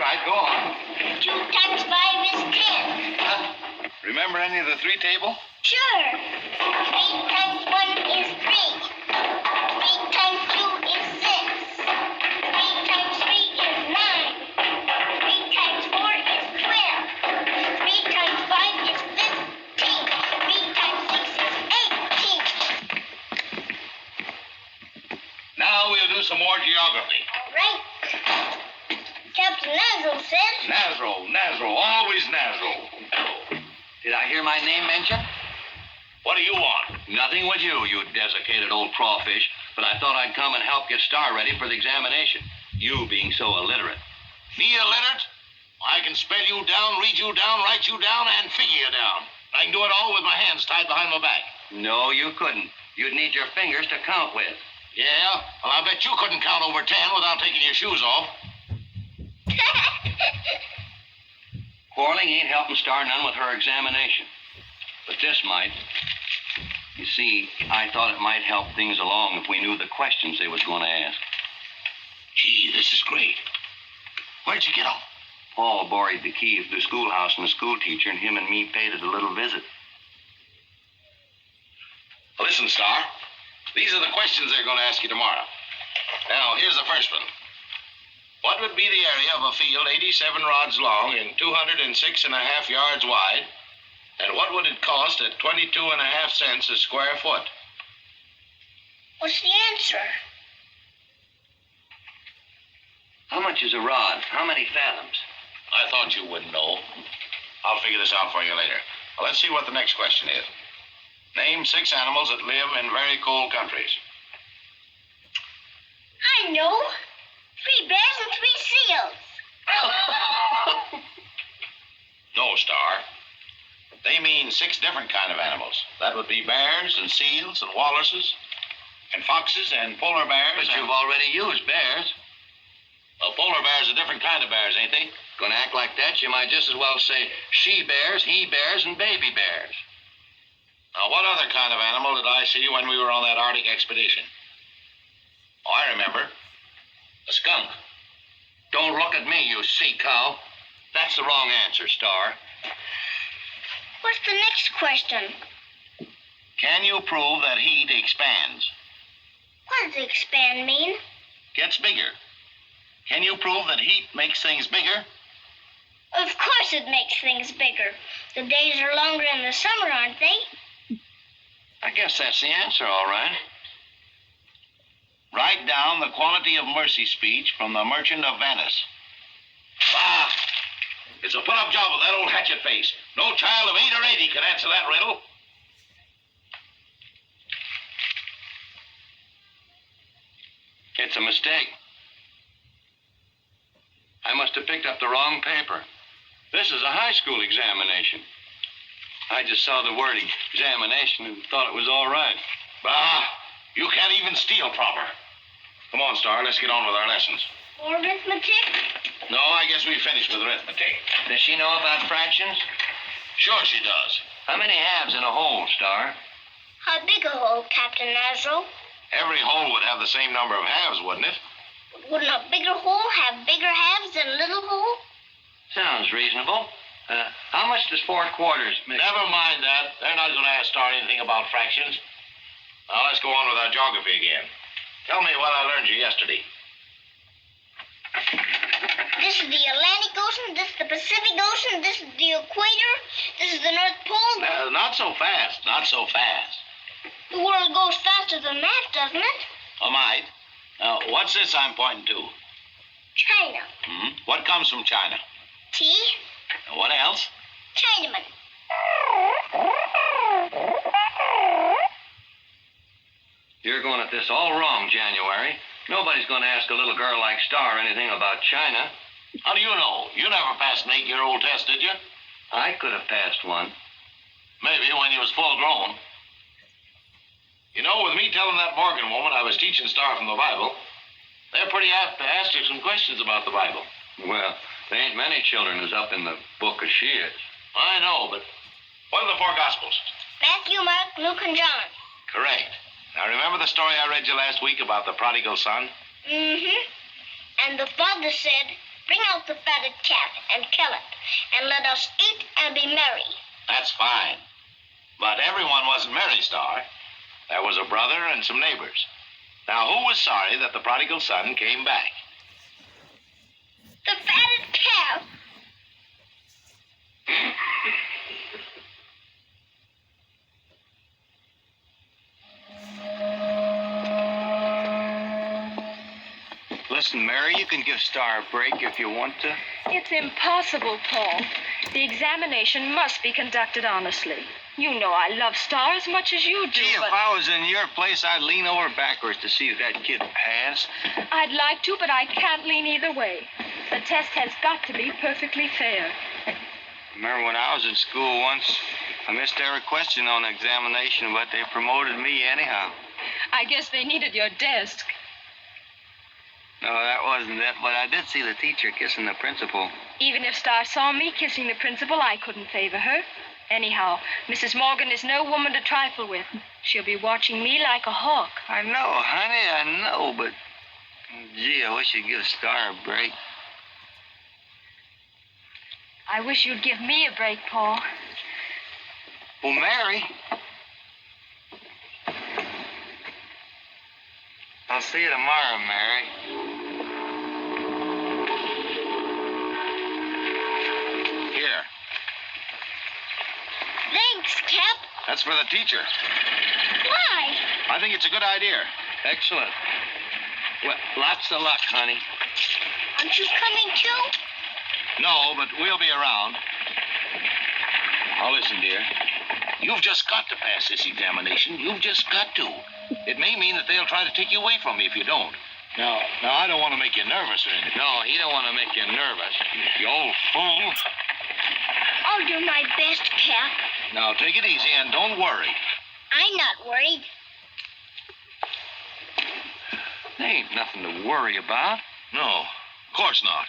right, go on. 2 times 5 is 10. Huh? Remember any of the 3 table? Sure. 3 times 1 is 3. 3 times 2 is 6. 3 times 3 is 9. 3 times 4 is 12. 3 times 5 is 15. 3 times 6 is 18. Now we'll do some more geography. All right. Captain Nazro said. Nazro, always Nazro. Did I hear my name mentioned? What do you want? Nothing with you, you desiccated old crawfish. But I thought I'd come and help get Star ready for the examination. You being so illiterate. Me illiterate? I can spell you down, read you down, write you down, and figure you down. I can do it all with my hands tied behind my back. No, you couldn't. You'd need your fingers to count with. Yeah? Well, I bet you couldn't count over 10 without taking your shoes off. Quarreling ain't helping Star none with her examination. But this might. You see, I thought it might help things along if we knew the questions they was going to ask. Gee, this is great. Where'd you get them? Paul borrowed the key of the schoolhouse from the school teacher, and him and me paid it a little visit. Listen, Star. These are the questions they're going to ask you tomorrow. Now, here's the first one. What would be the area of a field 87 rods long and 206.5 yards wide? And what would it cost at 22.5 cents a square foot? What's the answer? How much is a rod? How many fathoms? I thought you wouldn't know. I'll figure this out for you later. Well, let's see what the next question is. Name 6 animals that live in very cold countries. I know. 3 bears and 3 seals. No, Star. They mean 6 different kind of animals. That would be bears and seals and walruses and foxes and polar bears. But you've already used bears. Well, polar bears are different kind of bears, ain't they? Gonna act like that, you might just as well say she bears, he bears, and baby bears. Now, what other kind of animal did I see when we were on that Arctic expedition? Oh, I remember. A skunk. Don't look at me, you sea cow. That's the wrong answer, Star. What's the next question? Can you prove that heat expands? What does expand mean? Gets bigger. Can you prove that heat makes things bigger? Of course it makes things bigger. The days are longer in the summer, aren't they? I guess that's the answer, all right. Write down the quality of mercy speech from the Merchant of Venice. Bah! It's a put-up job with that old hatchet face. No child of 8 or 80 can answer that riddle. It's a mistake. I must have picked up the wrong paper. This is a high school examination. I just saw the word examination and thought it was all right. Bah! You can't even steal proper. Come on, Star, let's get on with our lessons. Or arithmetic? No, I guess we finished with arithmetic. Does she know about fractions? Sure she does. How many halves in a whole, Star? How big a hole, Captain Nazro? Every whole would have the same number of halves, wouldn't it? But wouldn't a bigger hole have bigger halves than a little hole? Sounds reasonable. How much does 4 quarters make? Never mind that. They're not going to ask Star anything about fractions. Now, let's go on with our geography again. Tell me what I learned you yesterday. This is the Atlantic Ocean, this is the Pacific Ocean, this is the equator, this is the North Pole. Not so fast, not so fast. The world goes faster than that, doesn't it? Oh, might. Now, what's this I'm pointing to? China. What comes from China? Tea. And what else? Chinaman. You're going at this all wrong, January. Nobody's going to ask a little girl like Star anything about China. How do you know? You never passed an 8-year-old test, did you? I could have passed one. Maybe when you was full grown. You know, with me telling that Morgan woman I was teaching Star from the Bible, they're pretty apt to ask her some questions about the Bible. Well, there ain't many children as up in the book as she is. I know, but what are the 4 Gospels? Matthew, Mark, Luke, and John. Correct. Now, remember the story I read you last week about the prodigal son? Mm-hmm. And the father said, Bring out the fatted calf and kill it, and let us eat and be merry. That's fine. But everyone wasn't merry, Star. There was a brother and some neighbors. Now, who was sorry that the prodigal son came back? The fatted calf. Listen, Mary, you can give Star a break if you want to. It's impossible, Paul. The examination must be conducted honestly. You know I love Star as much as you do, Gee, if but I was in your place, I'd lean over backwards to see if that kid passed. I'd like to, but I can't lean either way. The test has got to be perfectly fair. Remember when I was in school once, I missed every question on the examination, but they promoted me anyhow. I guess they needed your desk. No, that wasn't it, but I did see the teacher kissing the principal. Even if Star saw me kissing the principal, I couldn't favor her. Anyhow, Mrs. Morgan is no woman to trifle with. She'll be watching me like a hawk. I know, honey, I know, but gee, I wish you'd give Star a break. I wish you'd give me a break, Paul. Well, Mary, I'll see you tomorrow, Mary. Here. Thanks, Cap. That's for the teacher. Why? I think it's a good idea. Excellent. Well, lots of luck, honey. Aren't you coming too? No, but we'll be around. Now, listen, dear. You've just got to pass this examination. You've just got to. It may mean that they'll try to take you away from me if you don't. Now, I don't want to make you nervous or anything. No, he don't want to make you nervous. You old fool. I'll do my best, Cap. Now, take it easy and don't worry. I'm not worried. There ain't nothing to worry about. No, of course not.